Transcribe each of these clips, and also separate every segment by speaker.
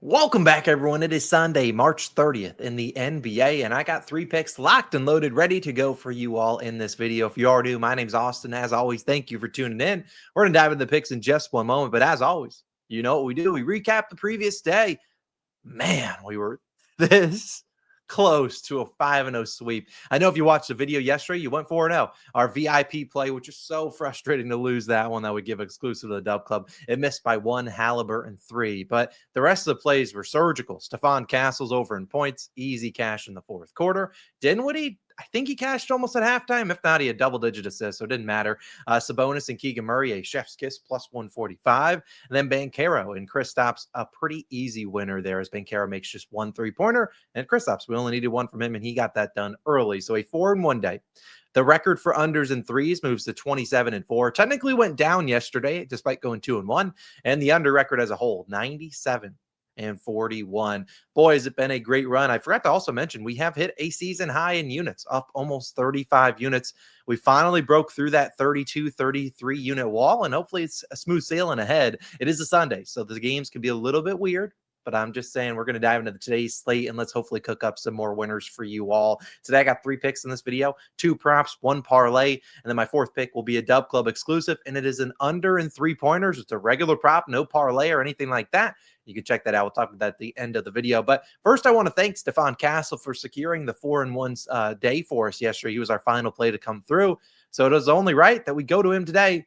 Speaker 1: Welcome back, everyone. It is Sunday, March 30th in the NBA, and I got 3 picks locked and loaded, ready to go for you all in this video. If you are new, my name's Austin. As always, thank you for tuning in. We're going to dive into the picks in just one moment, but as always, you know what we do. We recap the previous day. Man, we were this close to a 5-0 sweep. I know if you watched the video yesterday, you went 4-0. Our VIP play, which is so frustrating to lose that one that we give exclusive to the Dub Club. It missed by 1, Halliburton 3. But the rest of the plays were surgical. Stephon Castle's over in points, easy cash in the fourth quarter. Dinwiddie, I think he cashed almost at halftime. If not, he had double-digit assists, so it didn't matter. Sabonis and Keegan Murray, a chef's kiss, plus 145. And then Banchero and Kristaps, a pretty easy winner there as Banchero makes just 1 3-pointer. And Kristaps, we only needed 1 from him, and he got that done early. So a 4-in-1 day. The record for unders and threes moves to 27-4. Technically went down yesterday, despite going 2-1. And the under record as a whole, 97-41. Boy, has it been a great run. I forgot to also mention we have hit a season high in units, up almost 35 units. We finally broke through that 32, 33 unit wall, and hopefully it's a smooth sailing ahead. It is a Sunday, so the games can be a little bit weird. But I'm just saying we're going to dive into today's slate and let's hopefully cook up some more winners for you all. Today I got 3 picks in this video, 2 props, 1 parlay, and then my 4th pick will be a Dub Club exclusive, and it is an under and 3-pointers. It's a regular prop, no parlay or anything like that. You can check that out. We'll talk about that at the end of the video. But first, I want to thank Stephon Castle for securing the 4-in-1 day for us yesterday. He was our final play to come through. So it is only right that we go to him today.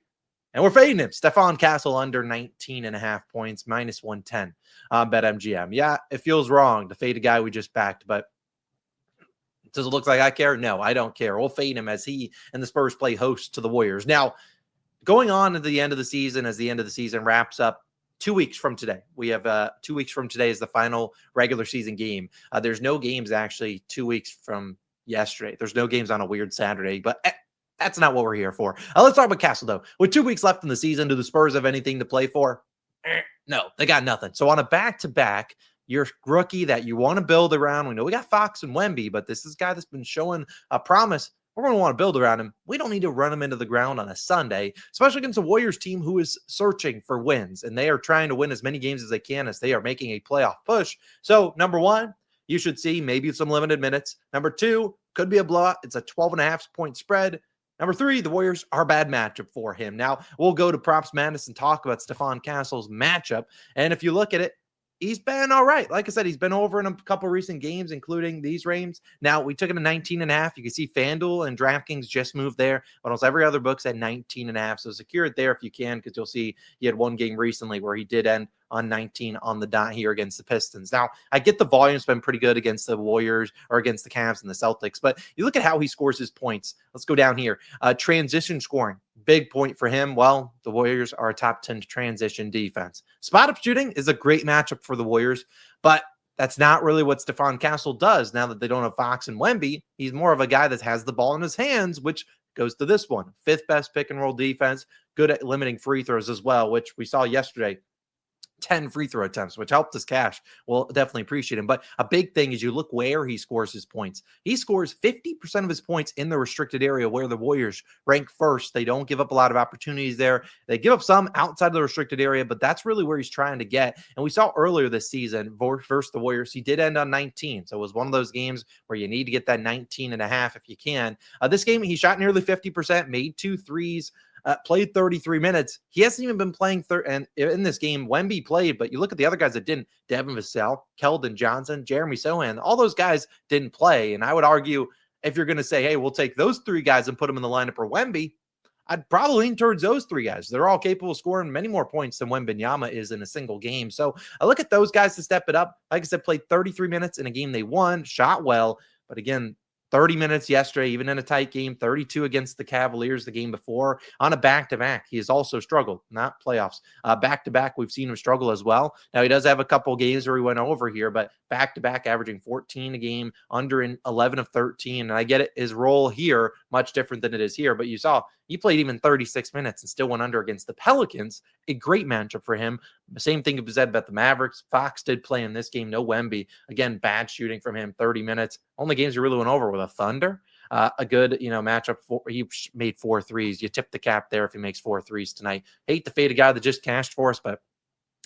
Speaker 1: And we're fading him. Stephon Castle under 19.5 points, minus 110 on BetMGM. Yeah, it feels wrong to fade a guy we just backed, but does it look like I care? No, I don't care. We'll fade him as he and the Spurs play host to the Warriors. Now, going on to the end of the season, as the end of the season wraps up, 2 weeks from today. We have 2 weeks from today is the final regular season game. There's no games actually 2 weeks from yesterday. There's no games on a weird Saturday, but that's not what we're here for. Let's talk about Castle, though. With 2 weeks left in the season, do the Spurs have anything to play for? No, they got nothing. So on a back-to-back, your rookie that you want to build around, we know we got Fox and Wemby, but this is a guy that's been showing a promise. We're going to want to build around him. We don't need to run him into the ground on a Sunday, especially against a Warriors team who is searching for wins, and they are trying to win as many games as they can as they are making a playoff push. So, number 1, you should see maybe some limited minutes. Number 2, could be a blowout. It's a 12.5-point spread. Number 3, the Warriors are a bad matchup for him. Now, we'll go to PropsMadness and talk about Stephon Castle's matchup. And if you look at it, he's been all right. Like I said, he's been over in a couple recent games, including these games. Now, we took him to 19.5. You can see FanDuel and DraftKings just moved there. Almost every other book's at 19.5. So secure it there if you can, because you'll see he had one game recently where he did end on 19 on the dot here against the Pistons. Now, I get the volume's been pretty good against the Warriors or against the Cavs and the Celtics, but you look at how he scores his points. Let's go down here. Transition scoring, big point for him. Well, the Warriors are a top 10 transition defense. Spot-up shooting is a great matchup for the Warriors, but that's not really what Stephon Castle does now that they don't have Fox and Wemby. He's more of a guy that has the ball in his hands, which goes to this one. 5th best pick-and-roll defense, good at limiting free throws as well, which we saw yesterday. 10 free throw attempts, which helped his cash. We'll definitely appreciate him. But a big thing is you look where he scores his points. He scores 50% of his points in the restricted area where the Warriors rank first. They don't give up a lot of opportunities there. They give up some outside of the restricted area, but that's really where he's trying to get. And we saw earlier this season versus the Warriors, he did end on 19. So it was one of those games where you need to get that 19.5 if you can. This game, he shot nearly 50%, made 2 threes. Played 33 minutes. He hasn't even been playing. And in this game, Wemby played, but you look at the other guys that didn't. Devin Vassell, Keldon Johnson, Jeremy Sohan, all those guys didn't play. And I would argue if you're going to say, hey, we'll take those 3 guys and put them in the lineup for Wemby, I'd probably lean towards those 3 guys. They're all capable of scoring many more points than Wembanyama is in a single game. So I look at those guys to step it up. Like I said, played 33 minutes in a game they won, shot well. But again, 30 minutes yesterday, even in a tight game, 32 against the Cavaliers the game before. On a back-to-back, he has also struggled, not playoffs. Back-to-back, we've seen him struggle as well. Now, he does have a couple games where he went over here, but back-to-back averaging 14 a game, under in 11 of 13. And I get it, his role here, much different than it is here, but you saw he played even 36 minutes and still went under against the Pelicans. A great matchup for him. The same thing was said about the Mavericks. Fox did play in this game, no Wemby. Again, bad shooting from him, 30 minutes. Only games he really went over with a Thunder. A good, matchup. He made 4 threes. You tip the cap there if he makes 4 threes tonight. Hate to fade a guy that just cashed for us, but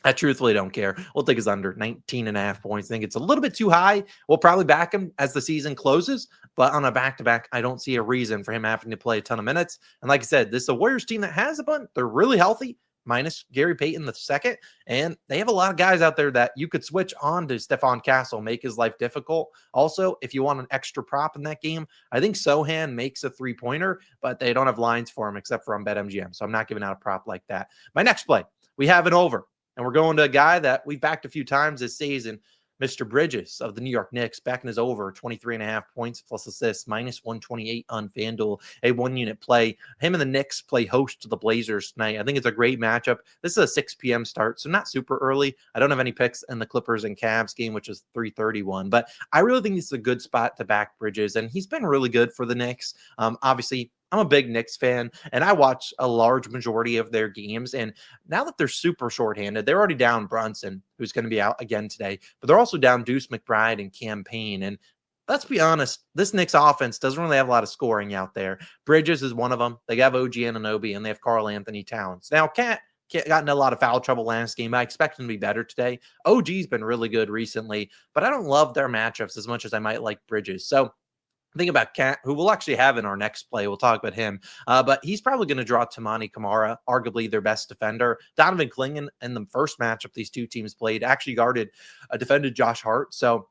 Speaker 1: I truthfully don't care. We'll take his under 19.5 points. I think it's a little bit too high. We'll probably back him as the season closes, but on a back-to-back, I don't see a reason for him having to play a ton of minutes. And like I said, this is a Warriors team that has a bunch. They're really healthy, minus Gary Payton the second, and they have a lot of guys out there that you could switch on to Stephon Castle, make his life difficult. Also, if you want an extra prop in that game, I think Sohan makes a three-pointer, but they don't have lines for him except for on BetMGM, so I'm not giving out a prop like that. My next play, we have an over. And we're going to a guy that we've backed a few times this season, Mr. Bridges of the New York Knicks, backing his over 23.5 points plus assists, minus 128 on FanDuel, a one-unit play. Him and the Knicks play host to the Blazers tonight. I think it's a great matchup. This is a 6 p.m. start, so not super early. I don't have any picks in the Clippers and Cavs game, which is 3:31, but I really think this is a good spot to back Bridges, and he's been really good for the Knicks. Obviously, I'm a big Knicks fan, and I watch a large majority of their games. And now that they're super shorthanded, they're already down Brunson, who's going to be out again today, but they're also down Deuce McBride and Cam Payne. And let's be honest, this Knicks offense doesn't really have a lot of scoring out there. Bridges is one of them. They have OG Anunoby, and they have Karl Anthony Towns. Now, Cat got in a lot of foul trouble last game. I expect him to be better today. OG's been really good recently, but I don't love their matchups as much as I might like Bridges. So think about Cat, who we'll actually have in our next play. We'll talk about him. But he's probably going to draw Tamani Kamara, arguably their best defender. Donovan Clingan in the first matchup these two teams played actually defended Josh Hart. So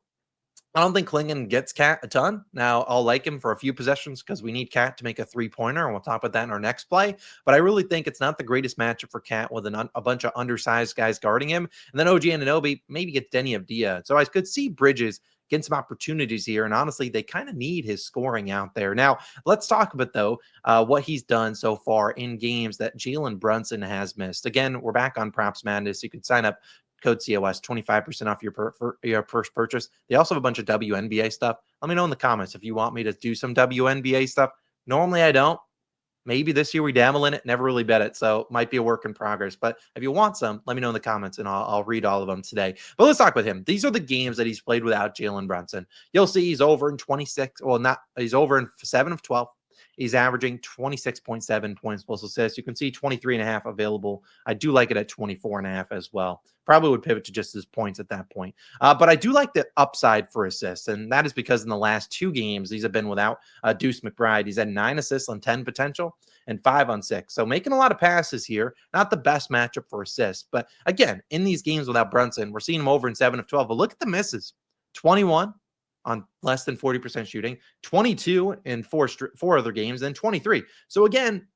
Speaker 1: I don't think Clingan gets Cat a ton. Now, I'll like him for a few possessions because we need Cat to make a three-pointer, and we'll talk about that in our next play. But I really think it's not the greatest matchup for Cat with a bunch of undersized guys guarding him. And then OG Anunoby maybe gets Denny Avdia. So I could see Bridges getting some opportunities here. And honestly, they kind of need his scoring out there. Now, let's talk about, though, what he's done so far in games that Jalen Brunson has missed. Again, we're back on PropsMadness. You can sign up. Code COS, 25% off your first purchase. They also have a bunch of WNBA stuff. Let me know in the comments if you want me to do some WNBA stuff. Normally, I don't. Maybe this year we dabble in it. Never really bet it, so might be a work in progress. But if you want some, let me know in the comments, and I'll read all of them today. But let's talk about him. These are the games that he's played without Jalen Brunson. You'll see he's over in 26. Well, not he's over in 7 of 12. He's averaging 26.7 points plus assists. You can see 23.5 available. I do like it at 24.5 as well. Probably would pivot to just his points at that point. But I do like the upside for assists, and that is because in the last 2 games, these have been without Deuce McBride. He's had 9 assists on 10 potential and 5 on 6. So making a lot of passes here. Not the best matchup for assists. But again, in these games without Brunson, we're seeing him over in 7 of 12. But look at the misses. 21 on less than 40% shooting, 22 in four other games, and 23. So again,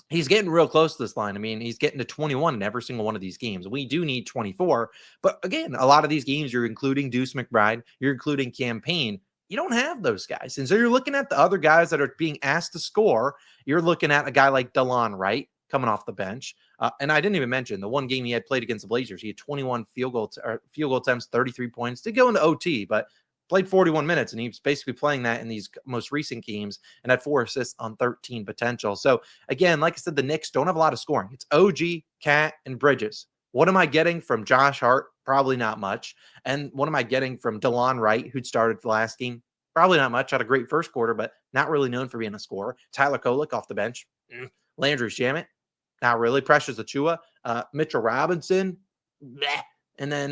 Speaker 1: he's getting real close to this line. I mean, he's getting to 21 in every single one of these games. We do need 24. But again, a lot of these games, you're including Deuce McBride, you're including Cam Payne. You don't have those guys. And so you're looking at the other guys that are being asked to score. You're looking at a guy like DeLon Wright coming off the bench. And I didn't even mention the one game he had played against the Blazers. He had 21 field goal attempts, 33 points to go into OT, but played 41 minutes, and he's basically playing that in these most recent games and had 4 assists on 13 potential. So again, like I said, the Knicks don't have a lot of scoring. It's OG, Cat, and Bridges. What am I getting from Josh Hart? Probably not much. And what am I getting from DeLon Wright, who'd started the last game? Probably not much. Had a great first quarter, but not really known for being a scorer. Tyler Kolek off the bench. Landry Shamet, not really. Precious Achua. Mitchell Robinson. Bleh. And then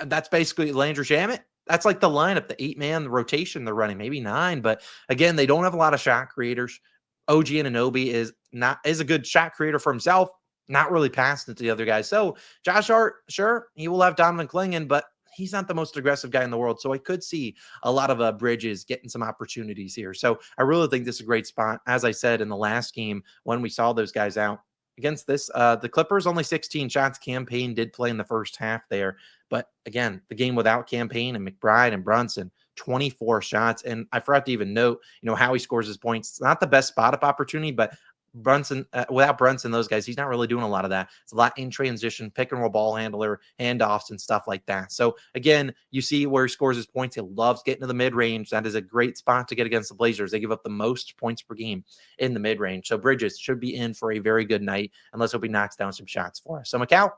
Speaker 1: that's basically Landry Shamet. That's like the lineup, the 8-man rotation they're running, maybe 9. But again, they don't have a lot of shot creators. OG Anunoby is a good shot creator for himself, not really passing it to the other guys. So Josh Hart, sure, he will have Donovan Clingan, but he's not the most aggressive guy in the world. So I could see a lot of Bridges getting some opportunities here. So I really think this is a great spot. As I said in the last game when we saw those guys out against this, the Clippers, only 16 shots. Cam Payne did play in the first half there. But again, the game without Cam Payne and McBride and Brunson, 24 shots. And I forgot to even note, how he scores his points. It's not the best spot up opportunity, but Brunson, without Brunson, those guys, he's not really doing a lot of that. It's a lot in transition, pick and roll ball handler, handoffs, and stuff like that. So again, you see where he scores his points. He loves getting to the mid range. That is a great spot to get against the Blazers. They give up the most points per game in the mid range. So Bridges should be in for a very good night, and let's hope he knocks down some shots for us. So Macau,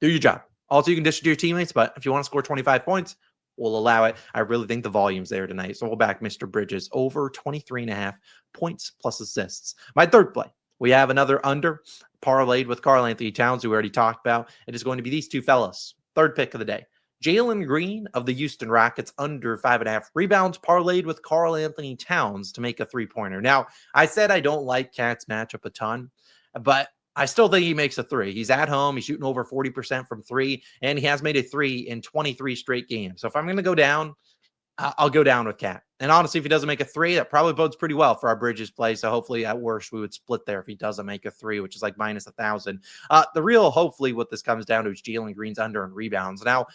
Speaker 1: do your job. Also, you can dish it to your teammates, but if you want to score 25 points, we'll allow it. I really think the volume's there tonight. So we'll back Mr. Bridges over 23.5 points plus assists. My third play, we have another under parlayed with Karl-Anthony Towns, who we already talked about. It is going to be these two fellas. Third pick of the day. Jalen Green of the Houston Rockets under 5.5 rebounds parlayed with Karl-Anthony Towns to make a three-pointer. Now, I said I don't like Cat's matchup a ton, but I still think he makes a three. He's at home. He's shooting over 40% from three, and he has made a three in 23 straight games. So if I'm going to go down, I'll go down with Cat. And honestly, if he doesn't make a three, that probably bodes pretty well for our Bridges play. So hopefully, at worst, we would split there if he doesn't make a three, which is like minus 1,000. The real, hopefully, what this comes down to is Jalen Green's under and rebounds. Now,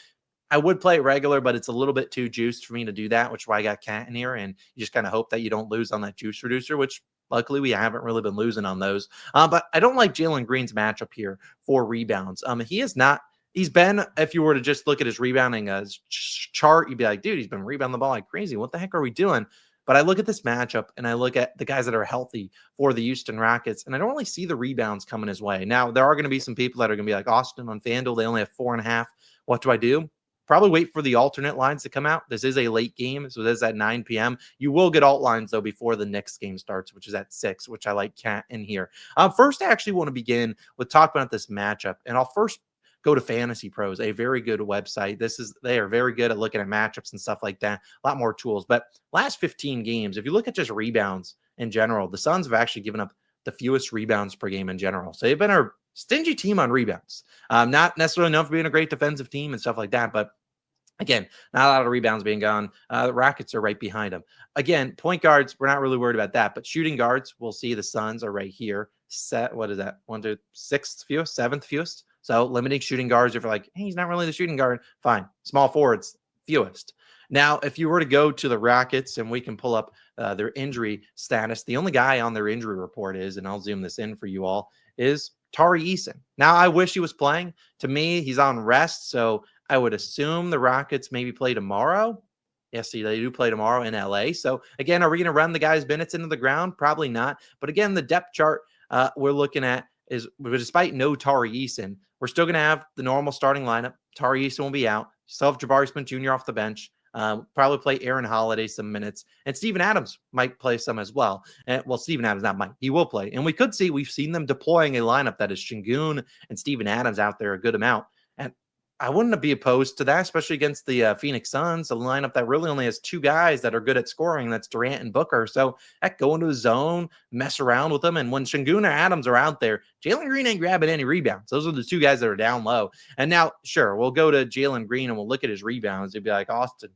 Speaker 1: I would play it regular, but it's a little bit too juiced for me to do that, which is why I got Cat in here. And you just kind of hope that you don't lose on that juice reducer, which luckily we haven't really been losing on those. But I don't like Jalen Green's matchup here for rebounds. He is not. He's been, if you were to just look at his rebounding chart, you'd be like, dude, he's been rebounding the ball like crazy. What the heck are we doing? But I look at this matchup and I look at the guys that are healthy for the Houston Rockets, and I don't really see the rebounds coming his way. Now, there are going to be some people that are going to be like Austin on FanDuel. They only have 4.5. What do I do? Probably wait for the alternate lines to come out. This is a late game, so this is at 9 p.m. You will get alt lines, though, before the next game starts, which is at 6, which I like Cat in here. First, I actually want to begin with talking about this matchup, and I'll first go to Fantasy Pros, a very good website. They are very good at looking at matchups and stuff like that. A lot more tools. But last 15 games, if you look at just rebounds in general, the Suns have actually given up the fewest rebounds per game in general. So they've been a stingy team on rebounds. Not necessarily known for being a great defensive team and stuff like that, but again, not a lot of rebounds being gone. The Rockets are right behind them. Again, point guards, we're not really worried about that. But shooting guards, we'll see the Suns are right here. What is that? 1 to 6th fewest, 7th fewest. So limiting shooting guards, if you're like, hey, he's not really the shooting guard, fine. Small forwards, fewest. Now, if you were to go to the Rockets, and we can pull up their injury status, the only guy on their injury report is, and I'll zoom this in for you all, is Tari Eason. Now, I wish he was playing. To me, he's on rest, so I would assume the Rockets maybe play tomorrow. Yes, they do play tomorrow in LA. So again, are we going to run the guys' minutes into the ground? Probably not. But again, the depth chart we're looking at is, despite no Tari Eason, we're still going to have the normal starting lineup. Tari Eason will be out. Still have Jabari Smith Jr. off the bench. Probably play Aaron Holiday some minutes. And Steven Adams might play some as well. And well, Steven Adams not might. He will play. And we've seen them deploying a lineup that is Şengün and Steven Adams out there a good amount. And I wouldn't be opposed to that, especially against the Phoenix Suns, a lineup that really only has two guys that are good at scoring. That's Durant and Booker. So heck, go into a zone, mess around with them. And when Şengün or Adams are out there, Jalen Green ain't grabbing any rebounds. Those are the two guys that are down low. And now, sure, we'll go to Jalen Green and we'll look at his rebounds. You'd be like, Austin,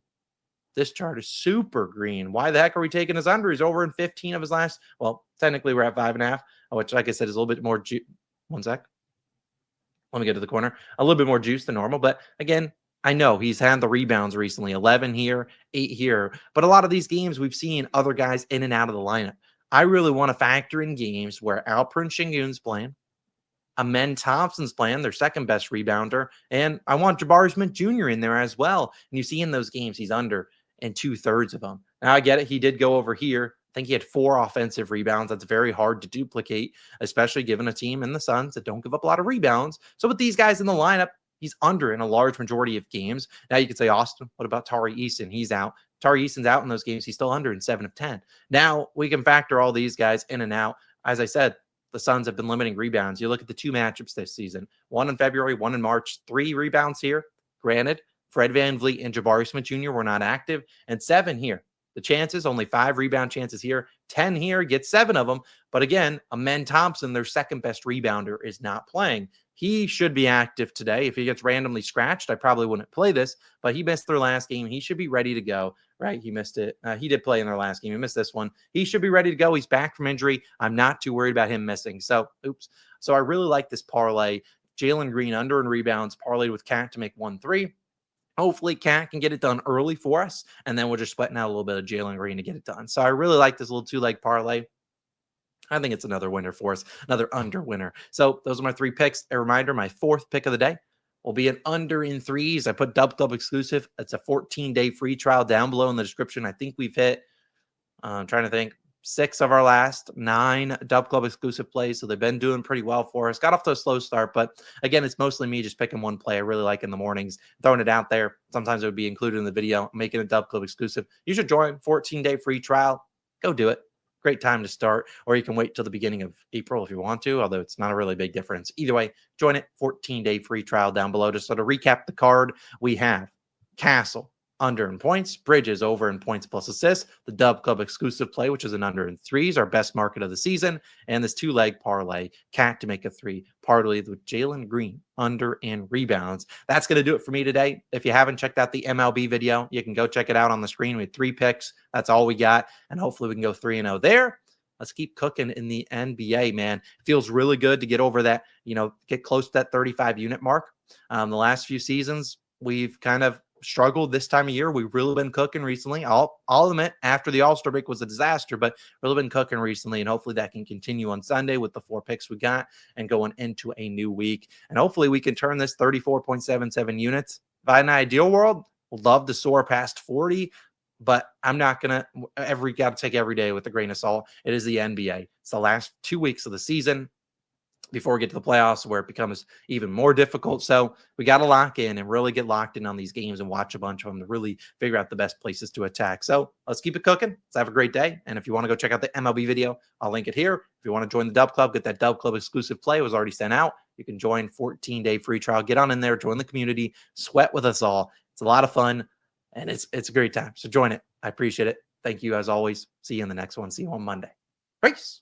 Speaker 1: this chart is super green. Why the heck are we taking his under? He's over in 15 of his last. Well, technically we're at 5.5, which, like I said, is a little bit more. One sec. Let me get to the corner. A little bit more juice than normal. But again, I know he's had the rebounds recently, 11 here, 8 here. But a lot of these games, we've seen other guys in and out of the lineup. I really want to factor in games where Alperen Şengün's playing, Amen Thompson's playing, their second best rebounder, and I want Jabari Smith Jr. in there as well. And you see in those games, he's under in 2/3 of them. Now, I get it. He did go over here. I think he had 4 offensive rebounds. That's very hard to duplicate, especially given a team in the Suns that don't give up a lot of rebounds. So with these guys in the lineup, he's under in a large majority of games. Now you could say, Austin, what about Tari Eason? He's out. Tari Eason's out in those games. He's still under in 7 of 10. Now we can factor all these guys in and out. As I said, the Suns have been limiting rebounds. You look at the 2 matchups this season, 1 in February, 1 in March, 3 rebounds here. Granted, Fred VanVleet and Jabari Smith Jr. were not active, and 7 here. The chances, only 5 rebound chances here, 10 here, get 7 of them. But again, Amen Thompson, their second best rebounder, is not playing. He should be active today. If he gets randomly scratched, I probably wouldn't play this, but he missed their last game. He should be ready to go, right? He missed it. He did play in their last game. He missed this one. He should be ready to go. He's back from injury. I'm not too worried about him missing. So, So I really like this parlay. Jalen Green under and rebounds, parlayed with Cat to make 1-3. Hopefully, Cat can get it done early for us, and then we're just sweating out a little bit of Jalen Green to get it done. So I really like this little 2-leg parlay. I think it's another winner for us, another under winner. So those are my 3 picks. A reminder, my 4th pick of the day will be an under in 3s. I put DubClub exclusive. It's a 14-day free trial down below in the description. I think we've hit, I'm trying to think, 6 of our last 9 DubClub exclusive plays. So they've been doing pretty well for us. Got off to a slow start, but again, it's mostly me just picking one play I really like in the mornings, throwing it out there. Sometimes it would be included in the video, making a DubClub exclusive. You should join 14-day free trial. Go do it. great time to start, or you can wait till the beginning of April if you want to, although it's not a really big difference. Either way, join it. 14-day free trial down below. Just sort of recap the card we have. Castle, under in points, Bridges over in points plus assists, the DubClub exclusive play, which is an under in threes, our best market of the season, and this 2-leg parlay, Cat to make a 3, parlay with Jalen Green, under in rebounds. That's going to do it for me today. If you haven't checked out the MLB video, you can go check it out on the screen. We had 3 picks. That's all we got, and hopefully we can go 3-0 there. Let's keep cooking in the NBA, man. It feels really good to get over that, get close to that 35 unit mark. The last few seasons, we've kind of struggled this time of year. We've really been cooking recently. I'll admit, after the All-Star break was a disaster, but really been cooking recently, and hopefully that can continue on Sunday with the 4 picks we got and going into a new week. And hopefully we can turn this 34.77 units. By an ideal world, would love to soar past 40, but I'm not gonna got to take every day with a grain of salt. It is the NBA. It's the last 2 weeks of the season before we get to the playoffs, where it becomes even more difficult. So we got to lock in and really get locked in on these games and watch a bunch of them to really figure out the best places to attack. So let's keep it cooking. Let's have a great day. And if you want to go check out the MLB video, I'll link it here. If you want to join the DubClub, get that DubClub exclusive play. It was already sent out. You can join 14-day free trial. Get on in there, join the community, sweat with us all. It's a lot of fun, and it's a great time. So join it. I appreciate it. Thank you as always. See you in the next one. See you on Monday. Peace.